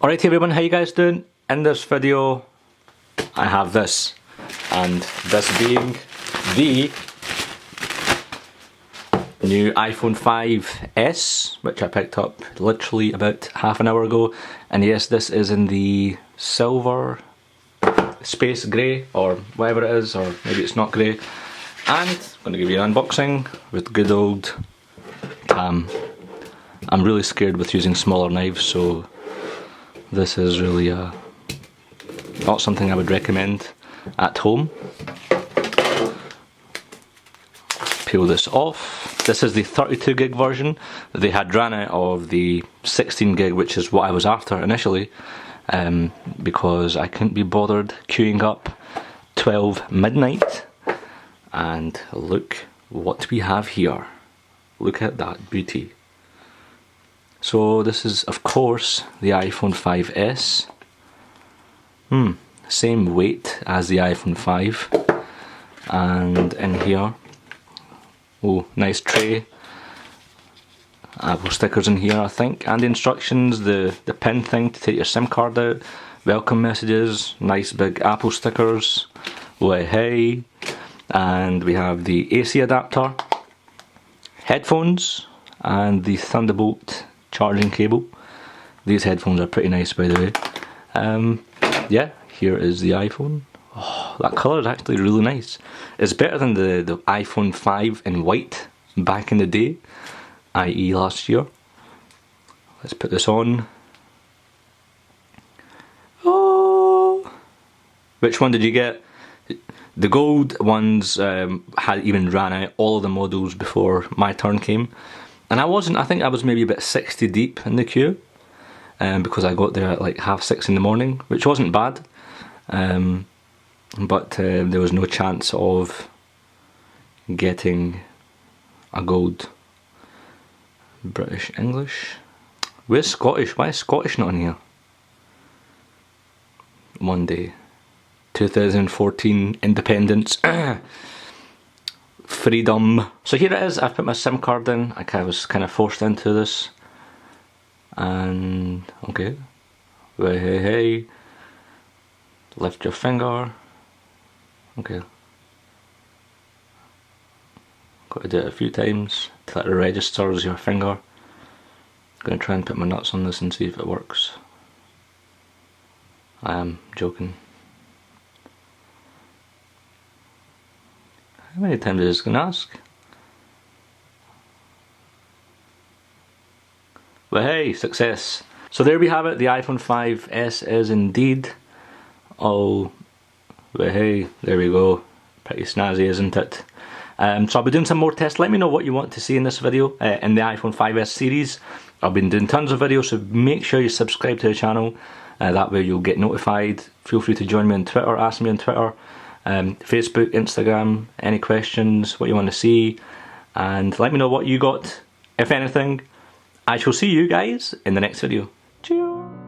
Alright everyone, how you guys doing? In this video I have this, and this being the new iPhone 5s, which I picked up literally about half an hour ago. And yes, this is in the silver space grey or whatever it is, or maybe it's not grey. And I'm going to give you an unboxing with good old Cam. I'm really scared with using smaller knives, so this is really not something I would recommend at home. Peel this off. This is the 32 gig version. They had ran out of the 16 gig, which is what I was after initially, because I couldn't be bothered queuing up 12 midnight. And look what we have here. Look at that beauty. So this is of course the iPhone 5s. Same weight as the iPhone 5. And in here, oh, nice tray. Apple stickers in here I think, and the instructions, the pin thing to take your SIM card out, welcome messages, nice big Apple stickers, way hey, and we have the AC adapter, headphones, and the Thunderbolt charging cable. These headphones are pretty nice, by the way. Yeah, here is the iPhone. Oh, that colour is actually really nice. It's better than the iPhone 5 in white back in the day, i.e. last year. Let's put this on. Oh, which one did you get? The gold ones had even ran out, all of the models, before my turn came. And I think I was maybe about 60 deep in the queue, because I got there at like 6:30 in the morning, which wasn't bad. But there was no chance of getting a gold. British English. Where's Scottish? Why is Scottish not in here? Monday. 2014 independence. Freedom. So here it is. I've put my SIM card in. I was kind of forced into this. And okay. Hey, hey, hey. Lift your finger. Okay. Got to do it a few times till it registers your finger. Gonna try and put my nuts on this and see if it works. I am joking. How many times is this gonna ask? Well, hey, success. So there we have it. The iPhone 5s is indeed all. Well, hey, there we go. Pretty snazzy, isn't it? So I'll be doing some more tests. Let me know what you want to see in this video, in the iPhone 5s series. I've been doing tons of videos, so make sure you subscribe to the channel. That way you'll get notified. Feel free to join me on Twitter, ask me on Twitter, Facebook, Instagram, any questions, what you want to see. And let me know what you got, if anything. I shall see you guys in the next video. Cheers!